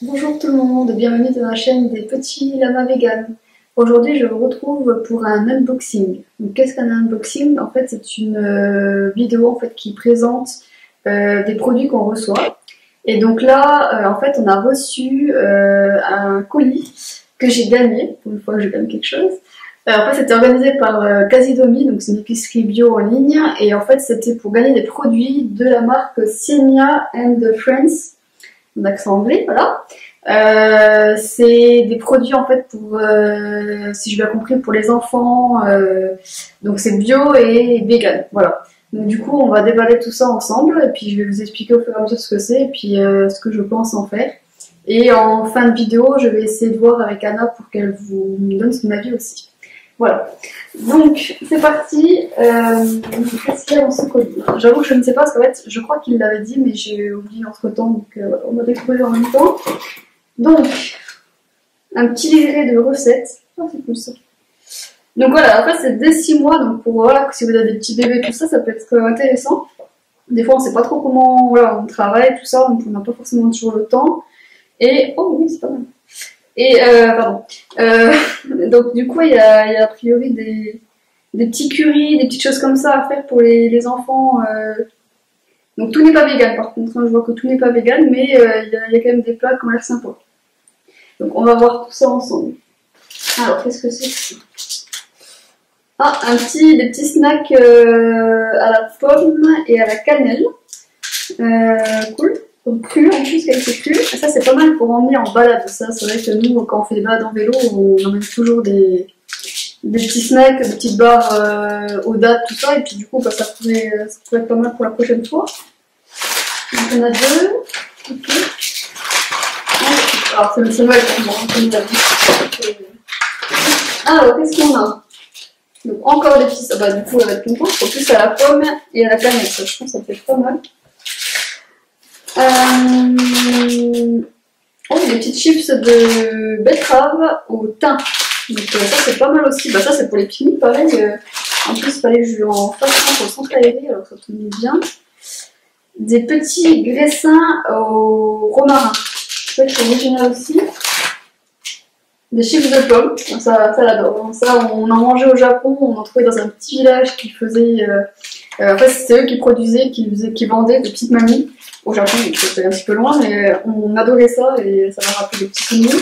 Bonjour tout le monde, bienvenue dans la chaîne des petits lamas vegan. Aujourd'hui je vous retrouve pour un unboxing. Donc qu'est-ce qu'un unboxing? En fait c'est une vidéo en fait, qui présente des produits qu'on reçoit. Et donc là en fait on a reçu un colis que j'ai gagné, pour une fois que je gagne quelque chose. En fait c'était organisé par Casidomi, donc c'est une épicerie bio en ligne. Et en fait c'était pour gagner des produits de la marque Sienia and Friends. En accent anglais, voilà. C'est des produits en fait pour, si j'ai bien compris, pour les enfants. Donc c'est bio et vegan, voilà. Donc du coup, on va déballer tout ça ensemble et puis je vais vous expliquer au fur et à mesure ce que c'est et puis ce que je pense en faire. Et en fin de vidéo, je vais essayer de voir avec Anna pour qu'elle vous donne son avis aussi. Voilà. Donc, c'est parti. Qu'est-ce qu'il y a dans ce colis? J'avoue que je ne sais pas, parce qu'en fait, je crois qu'il l'avait dit, mais j'ai oublié entre-temps, donc on va découvrir en même temps. Donc, un petit livret de recettes. Ah, c'est cool ça. Donc voilà, en fait, c'est dès 6 mois, donc pour voilà, si vous avez des petits bébés, tout ça, ça peut être intéressant. Des fois, on ne sait pas trop comment voilà, on travaille, tout ça, donc on n'a pas forcément toujours le temps. Et, oh oui, c'est pas mal. Et, pardon. Donc, du coup, il y a a priori des petits currys, des petites choses comme ça à faire pour les enfants. Donc, tout n'est pas vegan, par contre. Hein, je vois que tout n'est pas vegan, mais il y a quand même des plats qui ont l'air sympas. Donc, on va voir tout ça ensemble. Alors, qu'est-ce que c'est que ça? Ah, des petits snacks à la pomme et à la cannelle. Cool. Donc cru en plus, quelques cru. Ça c'est pas mal pour emmener en balade. Ça c'est vrai que nous quand on fait des balades en vélo, on emmène toujours des petits snacks, des petites barres aux dates, tout ça. Et puis du coup bah, ça pourrait être pas mal pour la prochaine fois. Donc on a deux. Ok. Alors c'est mal pour moi, comme d'habitude. Alors qu'est-ce qu'on a? Donc encore des petits. Bah du coup elle va être contente. En plus à la pomme et à la cannelle. Ça, je pense que ça peut être pas mal. Oh, des petites chips de betterave au thym. Donc ça c'est pas mal aussi. Bah ça c'est pour les pique-niques pareil. En plus il fallait que je en fasse un pour le centre aéré, alors ça tombe bien. Des petits graissins au romarin. Ça c'est original aussi. Des chips de pommes. Ça j'adore. Ça on en mangeait au Japon. On en trouvait dans un petit village qui faisait... en fait c'était eux qui produisaient, qui vendaient des petites mamies. Au Japon, c'était un petit peu loin, mais on adorait ça et ça m'a rappelé des petits souvenirs.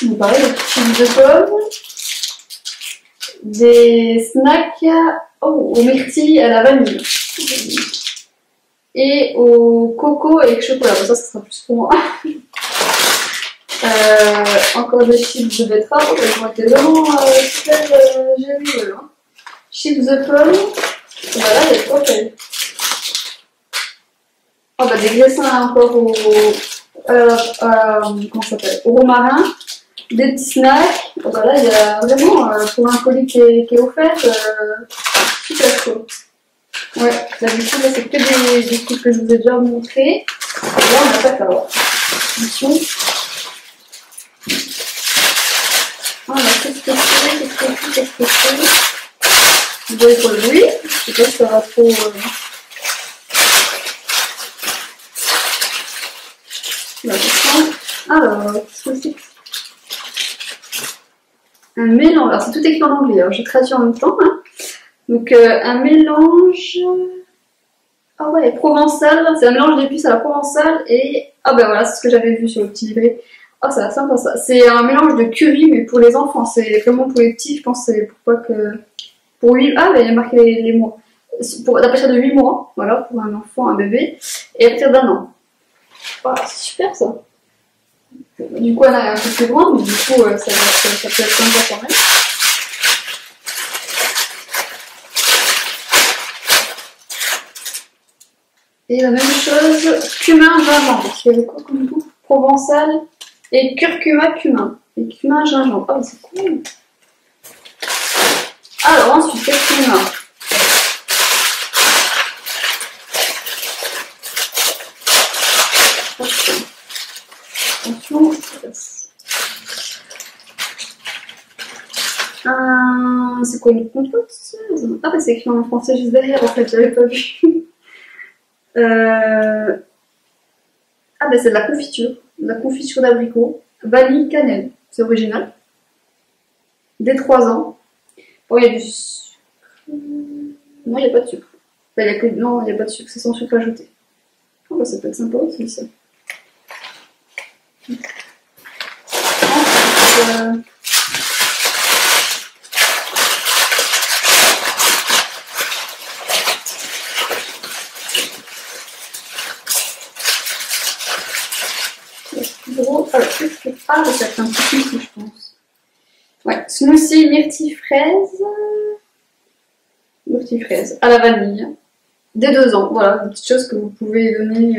Donc pareil, des petites chips de pommes, des snacks au myrtille à la vanille et au coco avec chocolat. Bon, ça sera plus pour moi. Encore des chips de betterave, ils ont été vraiment super géniaux. Hein. Chips de pommes, voilà, il y a trois tailles. Oh, bah, des graissins encore comment ça s'appelle, au romarin, des petits snacks. Oh, bah, là, il y a vraiment, pour un colis qui est offert, super cool. Ouais, d'habitude, là, c'est que des trucs que je vous ai déjà montrés. Et là, on attaque alors. Attention. Ah, là, qu'est-ce que c'est? Vous voyez pour le bruit. Je sais pas si ça va trop. Alors, qu'est-ce que c'est? Un mélange. Alors, c'est tout écrit en anglais. Alors, je traduis en même temps. Hein. Donc, un mélange. Ah ouais, provençal. C'est un mélange d'épices à la provençale et. Ah ben voilà, c'est ce que j'avais vu sur le petit livret. Ah, ça va sympa ça. C'est un mélange de curry, mais pour les enfants. C'est vraiment pour les petits. Je pense que c'est pourquoi que. Pour 8. Ah, ben il y a marqué les mois. À partir de 8 mois. Voilà, pour un enfant, un bébé. Et à partir d'1 an. Ah, c'est super ça. Du coup, elle est un peu plus grande, mais du coup, ça peut être sympa quand même. Et la même chose, cumin, gingembre. Parce qu'il y avait quoi comme goût? Provençal et curcuma, cumin. Et cumin, gingembre. Ah, c'est cool. Alors, ensuite, qu'est-ce qu'on a? Attention. C'est quoi une compote? Ah bah c'est écrit en français juste derrière en fait, j'avais pas vu. Ah ben c'est de la confiture d'abricot, vanille, cannelle, c'est original. Dès 3 ans. Oh, il y a du sucre. Non, il n'y a pas de sucre. Enfin, non, il n'y a pas de sucre, c'est sans sucre ajouté. Oh, bah, ça peut être sympa aussi, ça. Ensuite, gros. Ah, ça va être un petit smoothie, je pense. Ouais, smoothie myrtille fraise. Myrtille fraise à la vanille. Dès 2 ans, voilà, des petites choses que vous pouvez donner.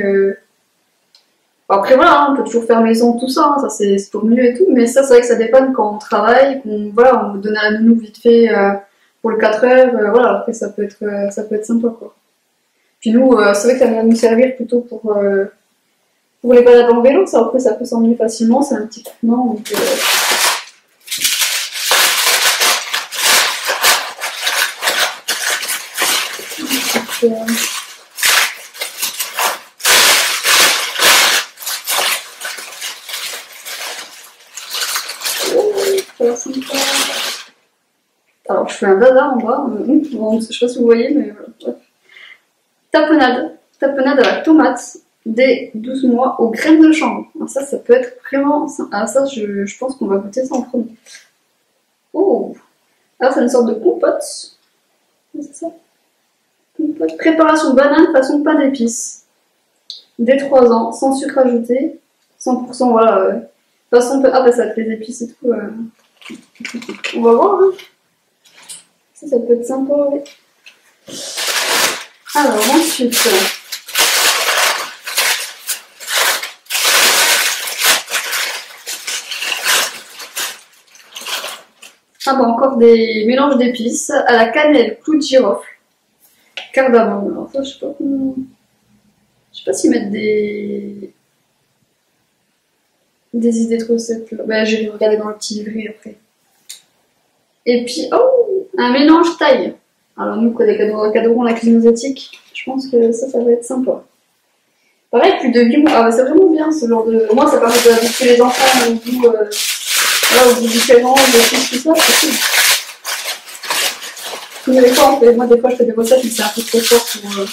Après, voilà, on peut toujours faire maison, tout ça, hein, ça c'est pour mieux et tout, mais ça, c'est vrai que ça dépanne quand on travaille, qu'on voilà, on veut donner à la nounou vite fait pour le 4 heures, voilà, après ça peut être sympa, quoi. Puis nous, c'est vrai que ça vient nous servir plutôt pour les balades en vélo, ça, après ça peut s'emmener facilement, c'est un petit équipement, donc. Alors, je fais un dada en bas, bon, je sais pas si vous voyez, mais voilà. Tapenade. Tapenade à la tomate dès 12 mois aux graines de chanvre. Alors ça peut être vraiment. Ah, ça, je pense qu'on va goûter ça en premier. Oh! Alors, c'est une sorte de compote. C'est ça? Compote. Préparation banane façon pain d'épices. Dès 3 ans, sans sucre ajouté. 100%, voilà. De toute façon, ah, bah ça va être les épices et tout. On va voir, hein. Ça peut être sympa, oui. Alors, ensuite. Ah bah encore des mélanges d'épices à la cannelle, clou de girofle, cardamome. Alors ça, je sais pas comment. Je sais pas s'ils mettent des idées de recettes là. Bah, je vais regarder dans le petit livret après. Et puis, oh, un mélange taille. Alors nous, quand les cadrons la cuisine asiatique, je pense que ça va être sympa. Pareil, plus de guimauve. Ah bah c'est vraiment bien ce genre de. Au moins, ça permet d'habituer les enfants au goût, voilà, au goût différent, des choses, tout ça, c'est cool. Mais des fois, moi, des fois, je fais des recettes, mais c'est un peu trop fort pour. Un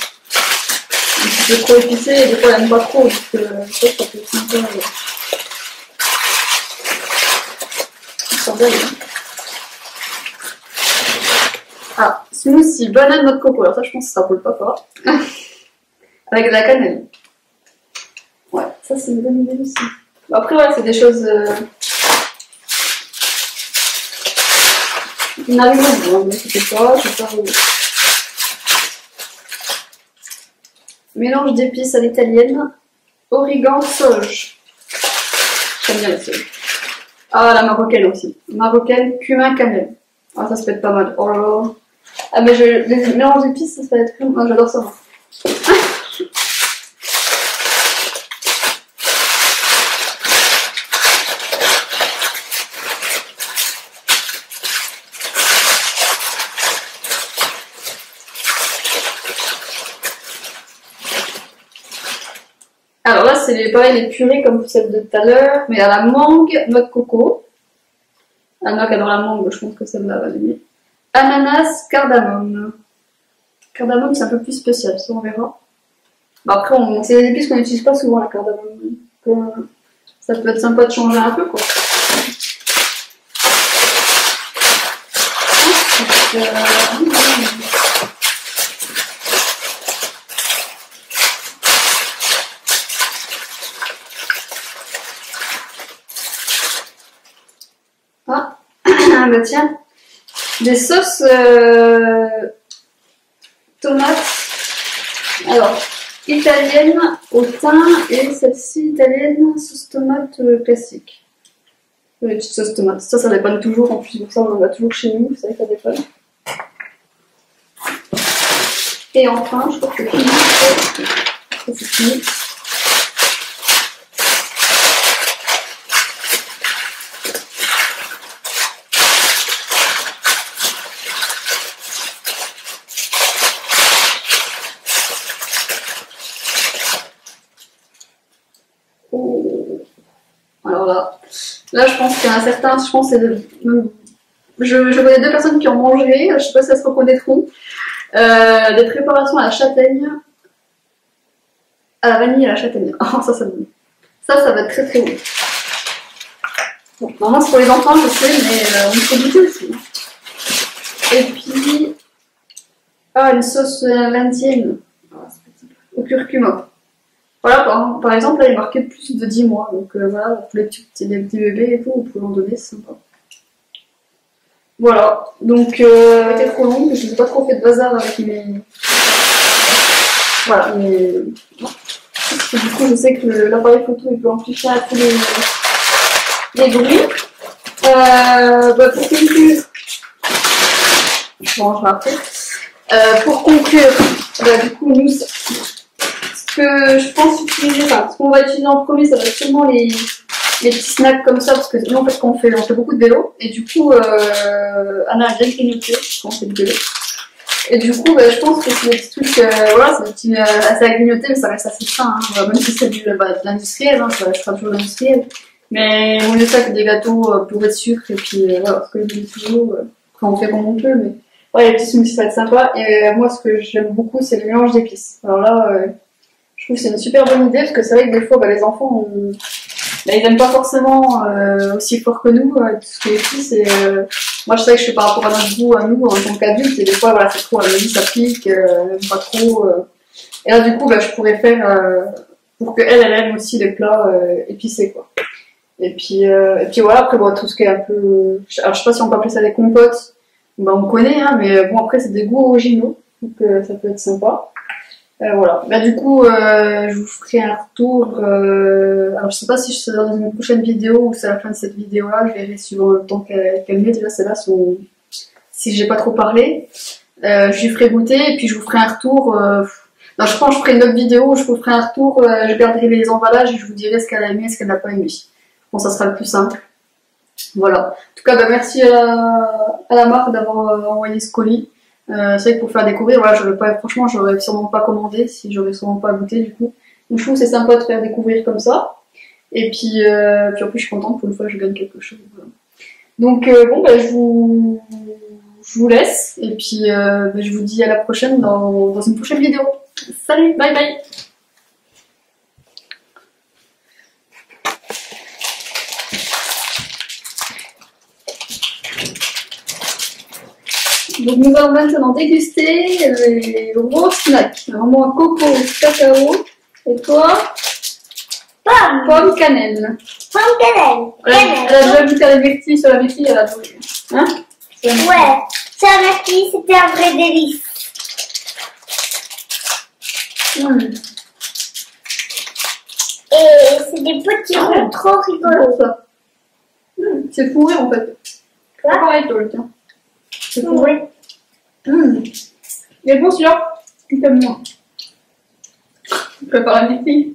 petit peu trop épicé, et des fois, elle n'aime pas trop, donc ça peut être sympa. Ça bien, hein. Ah, smoothie, banane, noix de coco. Alors ça, je pense que ça pour le papa. Avec de la cannelle. Ouais, ça, c'est une bonne idée aussi. Après, ouais, c'est des choses... qui n'arrivent pas, mais c'était pas, je sais pas. Mélange d'épices à l'italienne. Origan, sauge. J'aime bien la sauge. Ah, la marocaine aussi. Marocaine, cumin, cannelle. Ah, ça peut être pas mal. Oh là là. Ah, mais les mélanges d'épices, ça va être cool. Moi, j'adore ça. Alors là, c'est pareil, les purées comme celle de tout à l'heure, mais à la mangue, noix de coco. Anna qui adore la mangue, je pense que celle-là va l'aimer. Ananas, cardamome. Cardamome, c'est un peu plus spécial, ça on verra. Bon, après, c'est des épices qu'on n'utilise pas souvent, la cardamome. Donc, ça peut être sympa de changer un peu, quoi. Ah, bah tiens, des sauces tomates. Alors, italienne au thym et celle-ci italienne sauce tomate classique. Les petites sauces tomates. Ça dépanne toujours. En plus, pour ça, on en a toujours chez nous. Vous savez que ça dépanne. Et enfin, je crois que c'est fini. Ça, c'est fini. Alors là je pense qu'il y en a certains, je pense que je connais 2 personnes qui en mangeraient, je sais pas si elles se reconnaîtront. Des préparations à la châtaigne, à la vanille et à la châtaigne. Oh, ça va être très très bon. Bon, normalement c'est pour les enfants, je sais, mais on peut goûter aussi. Et puis, une sauce indienne au curcuma. Voilà, par exemple, là il est marqué plus de 10 mois, donc voilà, pour les petits bébés et tout, vous pouvez en donner, c'est sympa. Voilà, donc c'était trop long, je n'ai pas trop fait de bazar avec mes. Voilà, mais. Parce que du coup, je sais que l'appareil photo il peut amplifier à tous les bruits. Pour conclure, je rangerai après. Pour conclure, du coup, nous, ce que je pense utiliser, enfin, ce qu'on va utiliser en premier, ça va être sûrement les petits snacks comme ça, parce que nous, en fait, on fait beaucoup de vélo, et du coup, Anna a bien grignoté quand on fait du vélo. Et du coup, je pense que c'est des petits trucs, voilà, c'est des petits assez à grignoter, mais ça reste assez sain, hein. Même si c'est de l'industriel, hein, ça restera toujours l'industriel. Mais on mieux ça que des gâteaux bourrés de sucre, et puis voilà, ce que je dis toujours, quand on fait comme on peut, mais ouais, les petits smoothies, ça va être sympa. Et moi, ce que j'aime beaucoup, c'est le mélange d'épices. Alors là, je trouve que c'est une super bonne idée, parce que c'est vrai que des fois, les enfants, ils n'aiment pas forcément aussi fort que nous, tout ce qui est épices, et moi, je sais que je fais par rapport à notre goût, à nous, en tant qu'adultes, et des fois, voilà, c'est trop, elle me dit, ça pique, j'aime pas trop. Et là, du coup, je pourrais faire pour qu'elle aime aussi les plats épicés, quoi. Et puis voilà, après, bon, tout ce qui est un peu. Alors, je sais pas si on peut appeler ça des compotes, on connaît, hein, mais bon, après, c'est des goûts originaux, donc ça peut être sympa. Voilà. Du coup, je vous ferai un retour. Alors, je sais pas si je serai dans une prochaine vidéo ou c'est à la fin de cette vidéo-là. Je verrai suivant le temps qu'elle met. Déjà, celle-là, si j'ai pas trop parlé. Je lui ferai goûter et puis je vous ferai un retour. Non, je pense que je ferai une autre vidéo où je vous ferai un retour. Je garderai les emballages et je vous dirai ce qu'elle a aimé et ce qu'elle n'a pas aimé. Bon, ça sera le plus simple. Voilà. En tout cas, merci à la marque d'avoir envoyé ce colis. C'est vrai que pour faire découvrir, voilà, franchement, j'aurais sûrement pas commandé si j'aurais sûrement pas goûté du coup. Donc je trouve que c'est sympa de faire découvrir comme ça. Et puis en plus, je suis contente pour une fois, je gagne quelque chose. Voilà. Donc bon, je vous laisse et puis je vous dis à la prochaine dans une prochaine vidéo. Salut, bye bye. Donc nous allons maintenant déguster les gros snacks. Alors moi coco, cacao et toi pomme cannelle. Pomme cannelle. Elle a déjà goûté à la myrtille, sur la myrtille elle a adoré. Hein? Ouais, ça la myrtille c'était un vrai délice. Et c'est des petits ronds trop rigolos. C'est pourri en fait. Quoi? Pareil toi, tiens. C'est pourri. Il est bon celui-là. Comme moi. Je prépare la myrtille.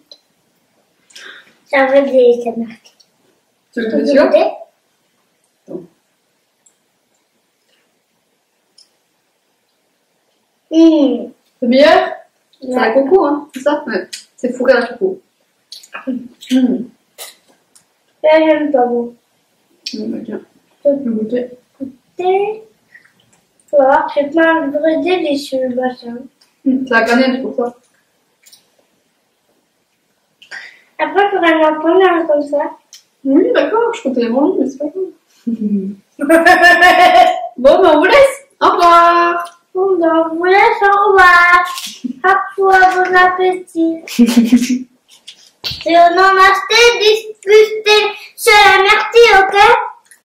C'est un vrai délice la myrtille. Tu veux goûter celui-là? C'est meilleur? C'est la coco, hein, c'est ça? Ouais. C'est fourré à la coco. Là, j'aime pas bon. Tiens, tu peux goûter. Goûter. Tu vas voir, c'est pas un vrai délicieux le bassin. C'est la cannelle, pour ça. Après, il faudrait m'en prendre un comme ça. Oui, d'accord, je comptais les manger, mais c'est pas grave. Bon, on vous laisse. Au revoir. Bon, donc, on vous laisse, au revoir. À toi, bon appétit. Si on en a acheté, discuter sur la myrtille, ok?